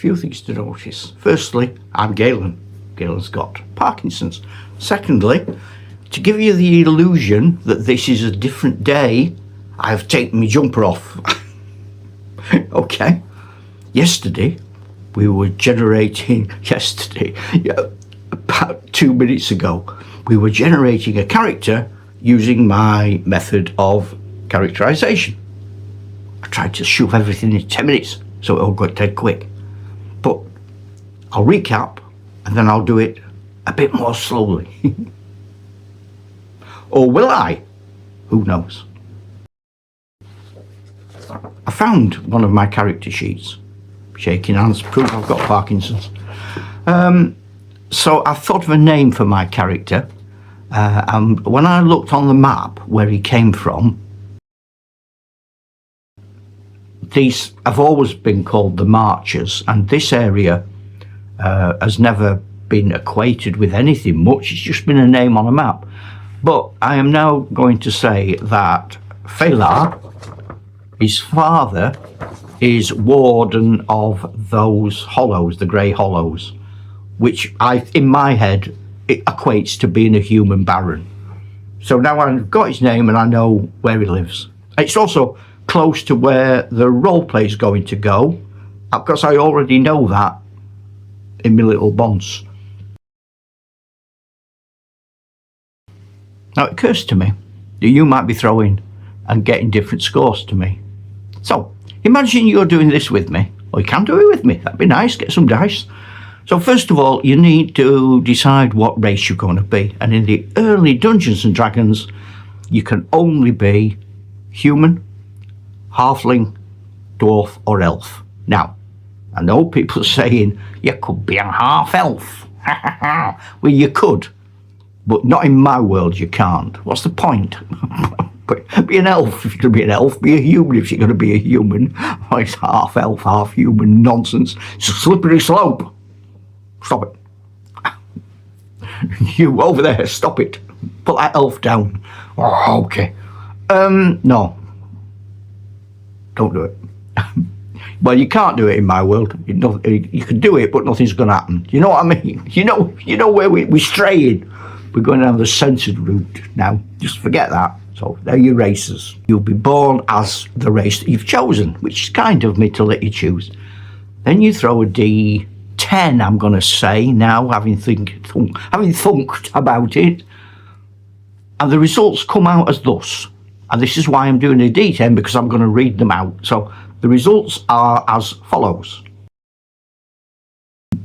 few things to notice. Firstly, I'm Galen. Galen's got Parkinson's. Secondly, to give you the illusion that this is a different day, I've taken my jumper off. Okay. Yesterday, about 2 minutes ago, we were generating a character using my method of characterization. I tried to shove everything in 10 minutes, so it all got dead quick. But I'll recap, and then I'll do it a bit more slowly. Or will I? Who knows? I found one of my character sheets. Shaking hands, prove I've got Parkinson's. So I thought of a name for my character. And when I looked on the map where he came from, these have always been called the Marchers, and this area has never been equated with anything much. It's just been a name on a map. But I am now going to say that Feilar, his father, is warden of those hollows, the Grey Hollows, which in my head, it equates to being a human baron. So now I've got his name and I know where he lives. It's also close to where the roleplay is going to go, because I already know that in my little bonds. Now it occurs to me that you might be throwing and getting different scores to me. So imagine you're doing this with me, or you can do it with me. That'd be nice, get some dice. So first of all, you need to decide what race you're going to be. And in the early Dungeons and Dragons, you can only be human, halfling, dwarf, or elf. Now, I know people are saying, you could be a half elf. Well, you could, but not in my world, you can't. What's the point? Be an elf if you're going to be an elf. Be a human if you're going to be a human. Oh, it's half elf, half human nonsense. It's a slippery slope. Stop it. You over there, stop it. Put that elf down. Oh, okay. No. Don't do it. Well, you can't do it in my world. You can do it, but nothing's going to happen. You know what I mean? You know where we're straying. We're going down the censored route now. Just forget that. So they're your races. You'll be born as the race that you've chosen, which is kind of me to let you choose. Then you throw a D10, I'm going to say now, having thunked about it. And the results come out as thus. And this is why I'm doing a D10, because I'm going to read them out. So the results are as follows.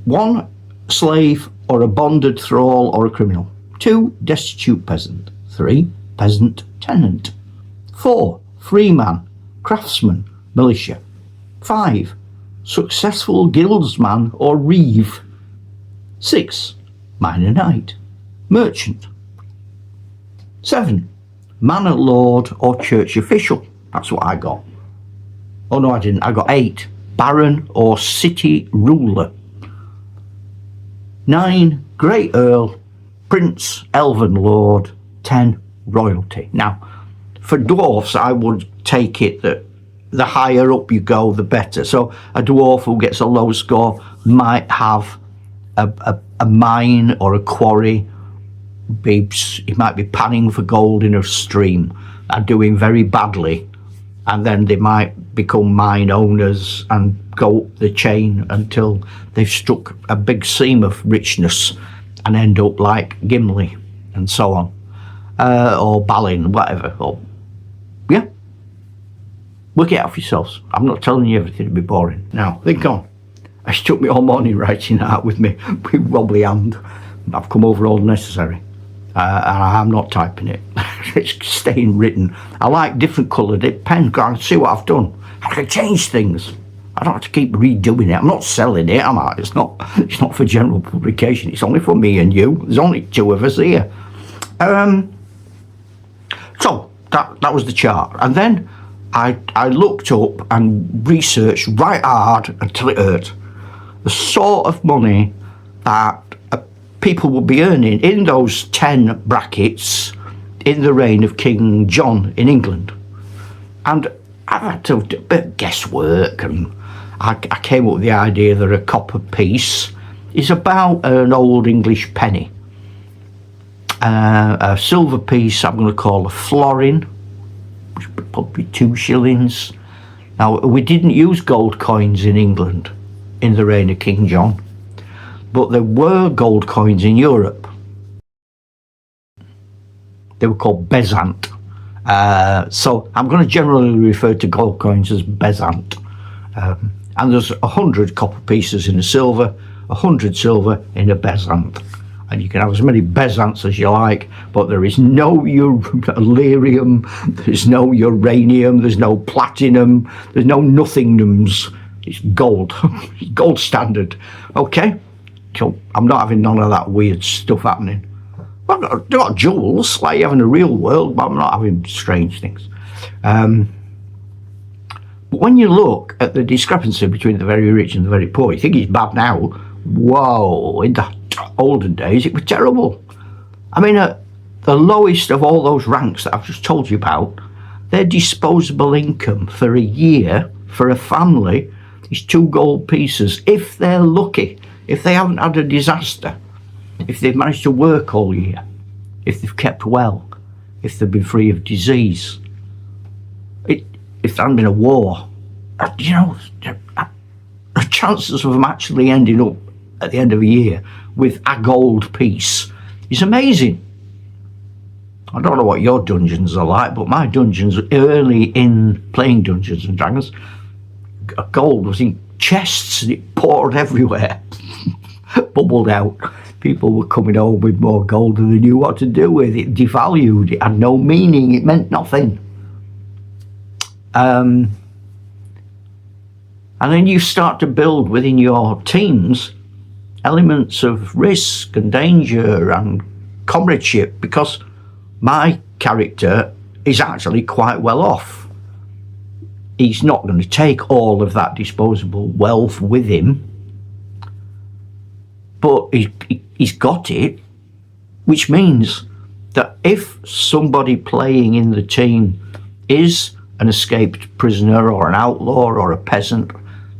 1, slave or a bonded thrall or a criminal. 2, destitute peasant. 3, peasant tenant. 4, freeman, craftsman, militia. 5, successful guildsman or reeve. 6, minor knight, merchant. 7, manor lord or church official. That's what I got. Oh no, I didn't. I got 8, baron or city ruler. 9, great earl, prince, elven lord. 10, royalty. Now, for dwarfs, I would take it that the higher up you go, the better. So a dwarf who gets a low score might have a mine or a quarry. He might be panning for gold in a stream and doing very badly. And then they might become mine owners and go up the chain until they've struck a big seam of richness and end up like Gimli and so on. Or Balin, whatever. Or, yeah. Work it out for yourselves. I'm not telling you everything to be boring. Now, think on. I took me all morning writing that with me wobbly hand. I've come over all necessary. And I'm not typing it. It's staying written. I like different coloured pen. Go and see what I've done. I can change things. I don't have to keep redoing it. I'm not selling it, am I? It's not for general publication. It's only for me and you. There's only 2 of us here. So that was the chart. And then I looked up and researched right hard until it hurt. The sort of money that people will be earning in those 10 brackets in the reign of King John in England. And I've had to do a bit of guesswork, and I came up with the idea that a copper piece is about an old English penny. A silver piece I'm going to call a florin, which would probably be 2 shillings. Now, we didn't use gold coins in England in the reign of King John, but there were gold coins in Europe. They were called bezant. So I'm going to generally refer to gold coins as bezant. And there's 100 copper pieces in a silver, 100 silver in a bezant. And you can have as many bezants as you like, but there is no lyrium, there's no uranium, there's no platinum, there's no nothingnums. It's gold, gold standard. Okay, so I'm not having none of that weird stuff happening. I've got jewels like you have in the real world, but I'm not having strange things. But when you look at the discrepancy between the very rich and the very poor, you think it's bad now. Whoa, in the olden days it was terrible. I mean, the lowest of all those ranks that I've just told you about, their disposable income for a year for a family is 2 gold pieces, if they're lucky, if they haven't had a disaster, if they've managed to work all year, if they've kept well, if they've been free of disease, if there hadn't been a war. You know, the chances of them actually ending up at the end of a year with a gold piece is amazing. I don't know what your dungeons are like, but my dungeons, early in playing Dungeons and Dragons, gold was in chests and it poured everywhere. Bubbled out. People were coming home with more gold than they knew what to do with. It devalued, it had no meaning, it meant nothing. And then you start to build within your teams elements of risk and danger and comradeship, because my character is actually quite well off. He's not going to take all of that disposable wealth with him, but he's got it, which means that if somebody playing in the team is an escaped prisoner or an outlaw or a peasant,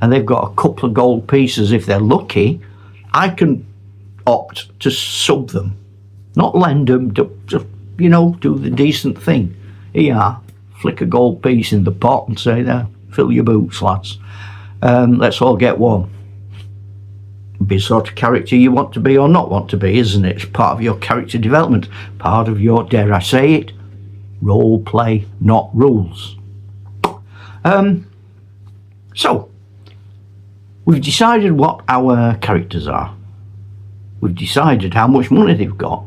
and they've got a couple of gold pieces, if they're lucky, I can opt to sub them, not lend them, just, you know, do the decent thing. Here you are, flick a gold piece in the pot and say, there, fill your boots, lads. Let's all get one. Be the sort of character you want to be or not want to be, isn't it? It's part of your character development, part of your, dare I say it, role play, not rules. So, we've decided what our characters are. We've decided how much money they've got.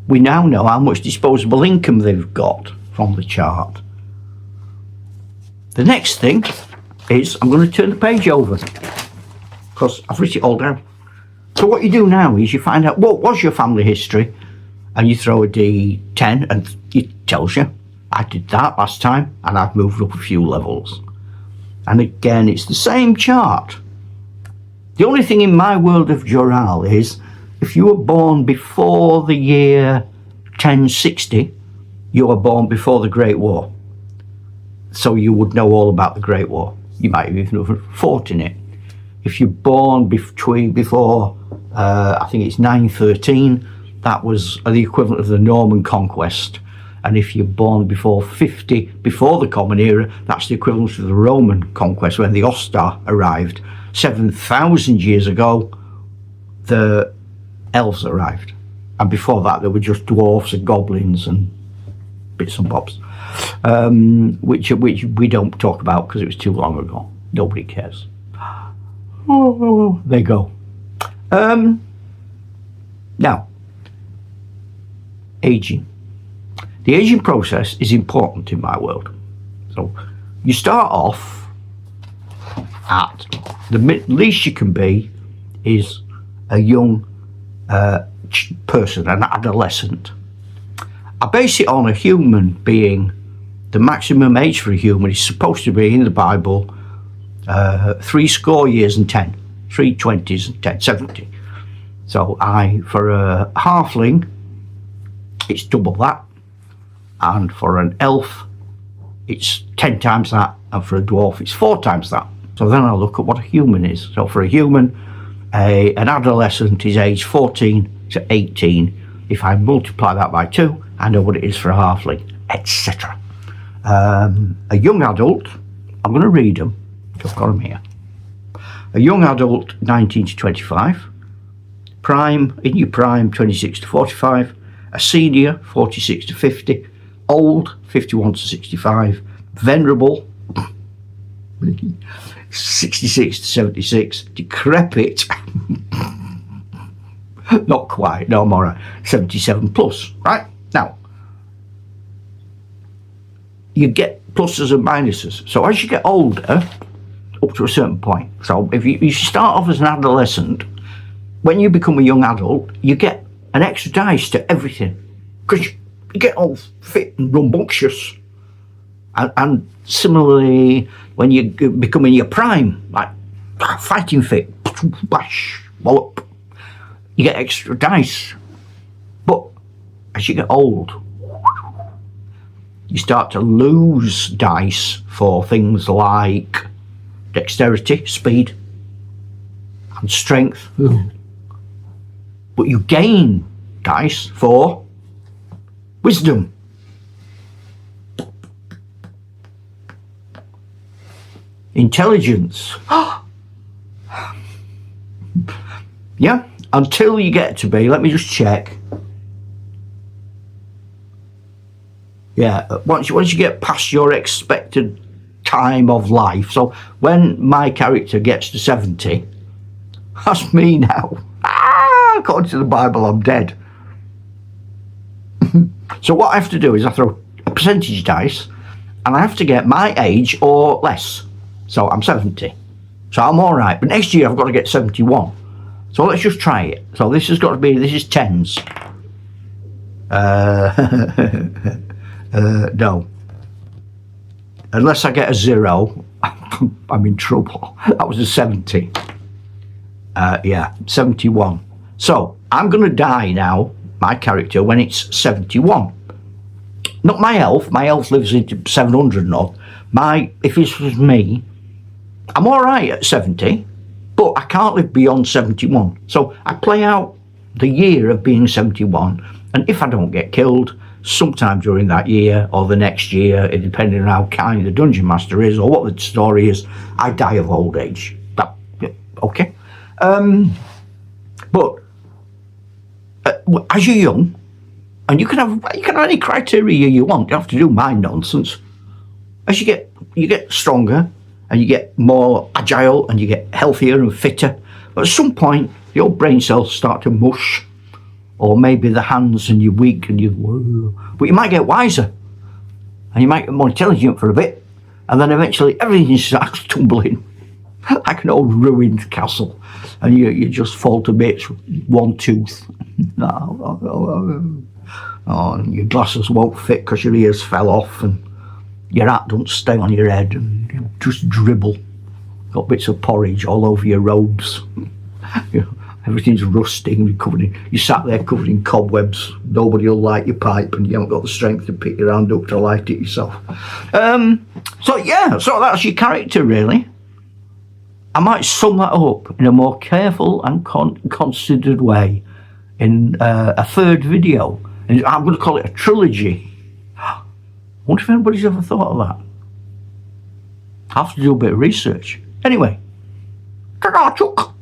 We now know how much disposable income they've got from the chart. The next thing is I'm going to turn the page over because I've written it all down. So what you do now is you find out what was your family history, and you throw a D10 and it tells you, I did that last time and I've moved up a few levels. And again, it's the same chart. The only thing in my world of Joral is if you were born before the year 1060, you were born before the Great War. So you would know all about the Great War. You might even have fought in it. If you're born before, I think it's 913, that was the equivalent of the Norman conquest. And if you're born before 50, before the Common Era, that's the equivalent of the Roman conquest when the Ostar arrived. 7,000 years ago, the elves arrived. And before that, there were just dwarfs and goblins and bits and bobs, which we don't talk about because it was too long ago. Nobody cares. Oh, there you go. Now, aging. The aging process is important in my world. So you start off at the least you can be is a young person, an adolescent. I base it on a human being. The maximum age for a human is supposed to be in the Bible 70 years and 10, 3 20s and 10, 70. So for a halfling, it's double that. And for an elf, it's 10 times that. And for a dwarf, it's 4 times that. So then I look at what a human is. So for a human, an adolescent is age 14 to 18. If I multiply that by 2, I know what it is for a halfling, etc. A young adult, I'm going to read them. I've got them here. A young adult, 19 to 25. Prime, in your prime, 26 to 45. A senior, 46 to 50. Old, 51 to 65. Venerable, 66 to 76. Decrepit, not quite, no, I'm all right, 77 plus, right? Now, you get pluses and minuses. So as you get older, up to a certain point, so if you start off as an adolescent, when you become a young adult, you get an extra dice to everything, because you get all fit and rambunctious. And similarly, when you become in your prime, like fighting fit, bash, wallop, you get extra dice. But as you get old, you start to lose dice for things like dexterity, speed, and strength. But you gain dice for wisdom, intelligence. Yeah, until you get to be, let me just check. Yeah, once you get past your expected time of life, so when my character gets to 70, that's me now. According to the Bible, I'm dead. So what I have to do is I throw a percentage dice, and I have to get my age or less. So I'm 70. So I'm all right. But next year I've got to get 71. So let's just try it. So this has got to be, this is tens. No. Unless I get a 0, I'm in trouble. That was a 70. Yeah, 71. So I'm going to die now, my character, when it's 71. Not my elf. My elf lives into 700 and odd. If this was me, I'm all right at 70, but I can't live beyond 71. So I play out the year of being 71, and if I don't get killed, sometime during that year or the next year, depending on how kind the dungeon master is or what the story is, I die of old age. Okay. But as you're young, and you can have any criteria you want. You don't have to do my nonsense. As you get stronger, and you get more agile, and you get healthier and fitter, but at some point your brain cells start to mush, or maybe the hands, and you're weak, and but you might get wiser, and you might get more intelligent for a bit, and then eventually everything starts tumbling like an old ruined castle, and you just fall to bits with one tooth. And your glasses won't fit because your ears fell off, and your hat don't stay on your head, and you just dribble. Got bits of porridge all over your robes. Everything's rusting and covered in. You sat there covered in cobwebs. Nobody will light your pipe, and you haven't got the strength to pick your hand up to light it yourself. So that's your character, really. I might sum that up in a more careful and considered way in a third video. And I'm going to call it a trilogy. I wonder if anybody's ever thought of that. I'll have to do a bit of research. Anyway, ta-da, Chuck.